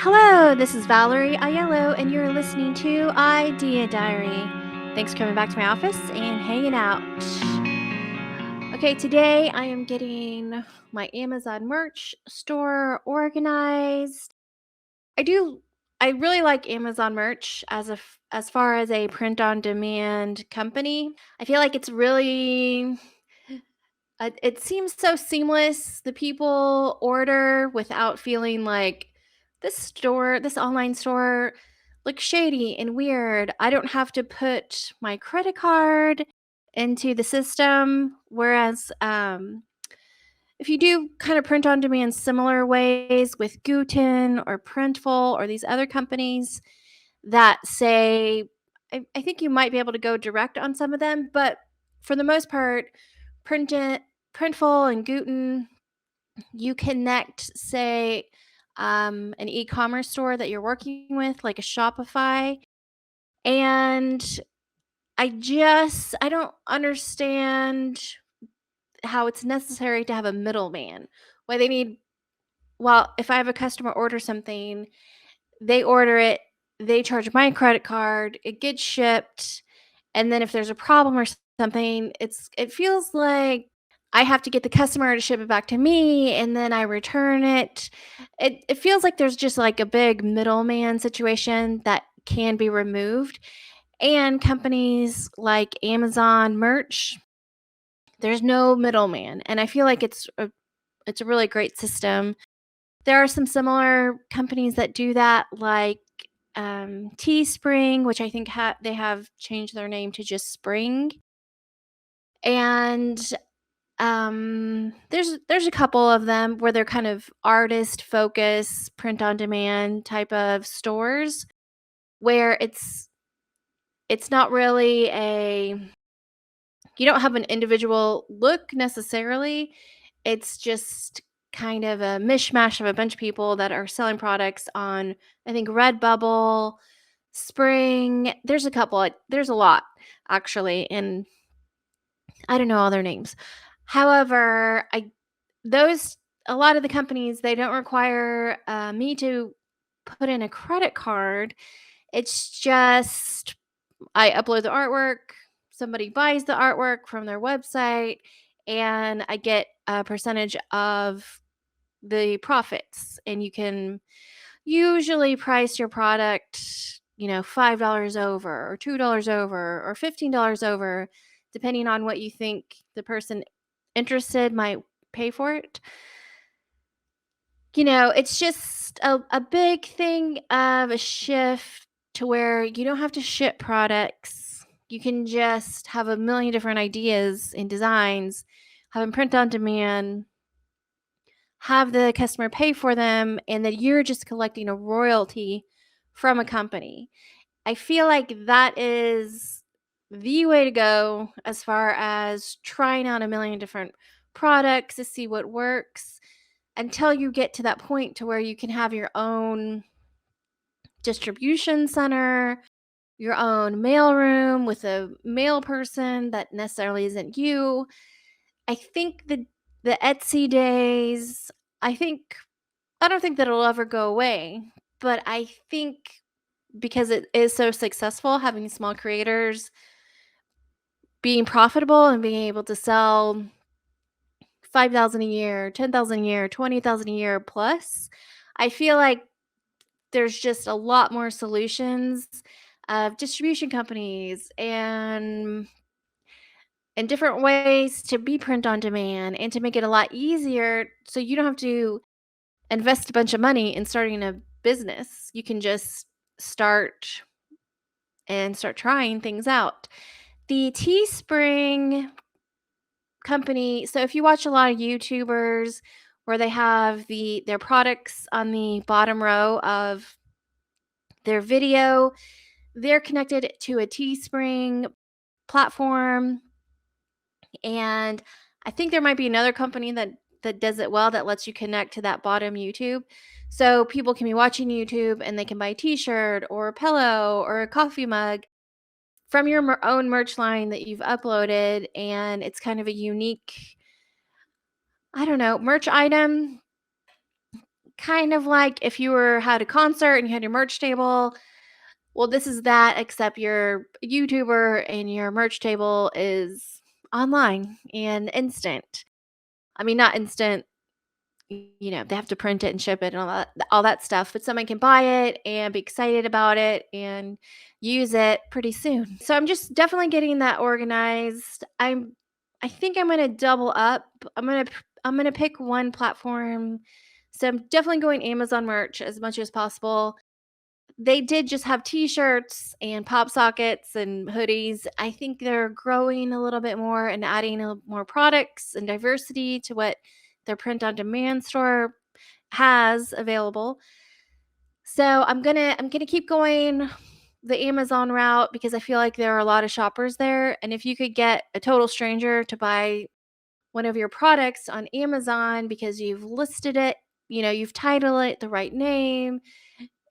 Hello, this is Valerie Aiello, and you're listening to IdeaDiary. Thanks for coming back to my office and hanging out. Okay, today I am getting my Amazon merch store organized. I do I really like Amazon merch as far as a print on demand company. I feel like it's really it seems so seamless. The people order without feeling like this online store looks shady and weird. I don't have to put my credit card into the system. Whereas if you do kind of print on demand similar ways with Gooten or Printful or these other companies that say, I think you might be able to go direct on some of them, but for the most part, Print Printful and Gooten, you connect, say, an e-commerce store that you're working with, like a Shopify, and I don't understand how it's necessary to have a middleman. Why they need well, if I have a customer order something, they order it, they charge my credit card, it gets shipped, and then if there's a problem or something, it feels like I have to get the customer to ship it back to me, and then I return it. It feels like there's just, like, a big middleman situation that can be removed, and companies like Amazon Merch, there's no middleman, and I feel like it's a really great system. There are some similar companies that do that, like, Teespring, which I think they have changed their name to just Spring, and, there's a couple of them where they're kind of artist-focused, print-on-demand type of stores, where it's not really a you don't have an individual look necessarily. It's just kind of a mishmash of a bunch of people that are selling products on, I think, Redbubble, Spring. There's a lot actually, and I don't know all their names. However, I those a lot of the companies they don't require me to put in a credit card. It's just I upload the artwork, somebody buys the artwork from their website, and I get a percentage of the profits. And you can usually price your product, $5 over, or $2 over, or $15 over, depending on what you think the person interested might pay for it. It's just a big thing of a shift to where you don't have to ship products. You can just have a million different ideas and designs, have them print on demand, have the customer pay for them, and then you're just collecting a royalty from a company. I feel like that is the way to go as far as trying out a million different products to see what works until you get to that point to where you can have your own distribution center, your own mailroom with a mail person that necessarily isn't you. I think the Etsy days, I think I don't think that it'll ever go away, but I think because it is so successful having small creators being profitable and being able to sell 5,000 a year, 10,000 a year, 20,000 a year plus, I feel like there's just a lot more solutions of distribution companies and different ways to be print on demand and to make it a lot easier so you don't have to invest a bunch of money in starting a business. You can just start trying things out. The Teespring company, so if you watch a lot of YouTubers where they have their products on the bottom row of their video, they're connected to a Teespring platform, and I think there might be another company that does it well that lets you connect to that bottom YouTube. So people can be watching YouTube and they can buy a t-shirt or a pillow or a coffee mug from your own merch line that you've uploaded, and it's kind of a unique, I don't know, merch item kind of like if you had a concert and you had your merch table. Well, this is that, except you're a YouTuber and your merch table is online and instant. I mean, not instant, they have to print it and ship it and all that stuff, but someone can buy it and be excited about it and use it pretty soon. So I'm just definitely getting that organized. I think I'm going to double up. I'm going to pick one platform. So I'm definitely going Amazon merch as much as possible. They did just have t-shirts and pop sockets and hoodies. I think they're growing a little bit more and adding more products and diversity to what their print on demand store has available. So I'm gonna keep going the Amazon route because I feel like there are a lot of shoppers there. And if you could get a total stranger to buy one of your products on Amazon because you've listed it, you've titled it the right name,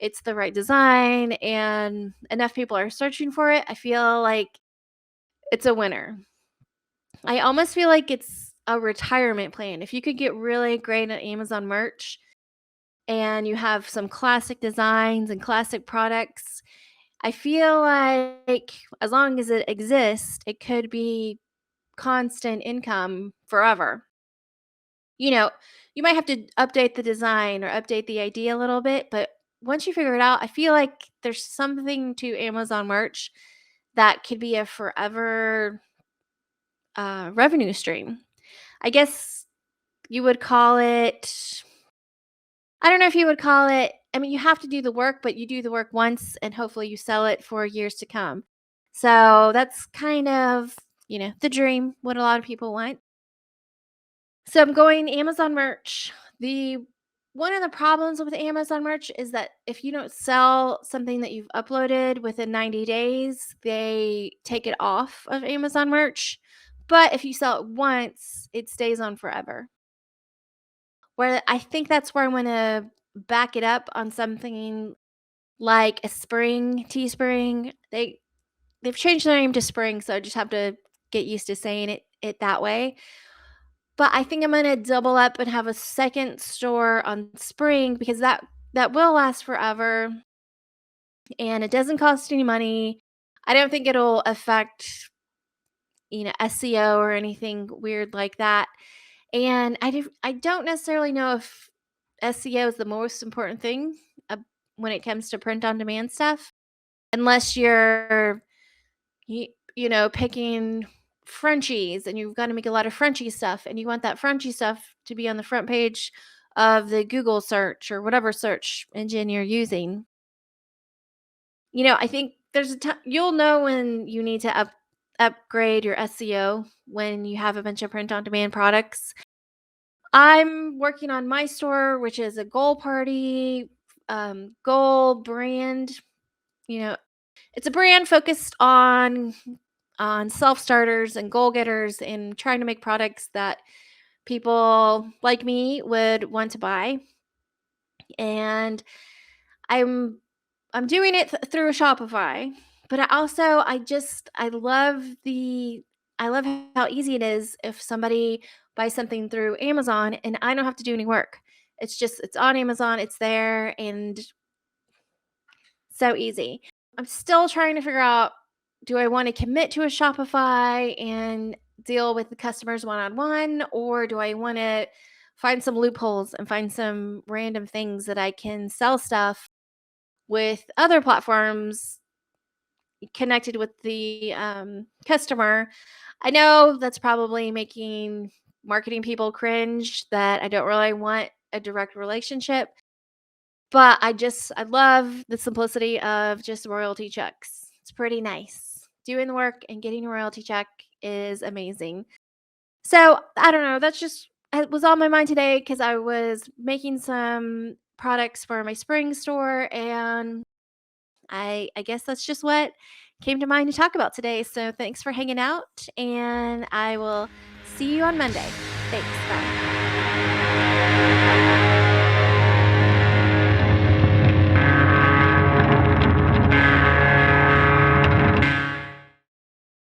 it's the right design, and enough people are searching for it, I feel like it's a winner. I almost feel like it's a retirement plan. If you could get really great at Amazon merch and you have some classic designs and classic products, I feel like as long as it exists, it could be constant income forever. You know, you might have to update the design or update the idea a little bit, but once you figure it out, I feel like there's something to Amazon merch that could be a forever revenue stream. I guess you would call it, I don't know if you would call it, I mean, you have to do the work, but you do the work once and hopefully you sell it for years to come. So that's kind of, the dream, what a lot of people want. So I'm going Amazon merch. The One of the problems with Amazon merch is that if you don't sell something that you've uploaded within 90 days, they take it off of Amazon merch. But if you sell it once, it stays on forever. Where I think that's where I'm going to back it up on something like a Spring, Teespring. They've changed their name to Spring, so I just have to get used to saying it that way. But I think I'm gonna double up and have a second store on Spring because that will last forever and it doesn't cost any money. I don't think it'll affect, SEO or anything weird like that. And I don't necessarily know if SEO is the most important thing uh, when it comes to print on demand stuff, unless picking Frenchies and you've got to make a lot of Frenchy stuff and you want that Frenchy stuff to be on the front page of the Google search or whatever search engine you're using. I think there's a time you'll know when you need to upgrade your SEO when you have a bunch of print on demand products. I'm working on my store, which is a goal party, goal brand. You know, it's a brand focused on self-starters and goal getters and trying to make products that people like me would want to buy. And I'm I'm doing it through a Shopify, but I love how easy it is if somebody buys something through Amazon and I don't have to do any work. It's on Amazon, it's there and so easy. I'm still trying to figure out, do I want to commit to a Shopify and deal with the customers one on one, or do I want to find some loopholes and find some random things that I can sell stuff with other platforms connected with the customer? I know that's probably making marketing people cringe that I don't really want a direct relationship, but I love the simplicity of just royalty checks. It's pretty nice. Doing the work and getting a royalty check is amazing. So, I don't know, that's just it was on my mind today because I was making some products for my spring store, and I guess that's just what came to mind to talk about today. So, thanks for hanging out, and I will see you on Monday. Thanks. Bye.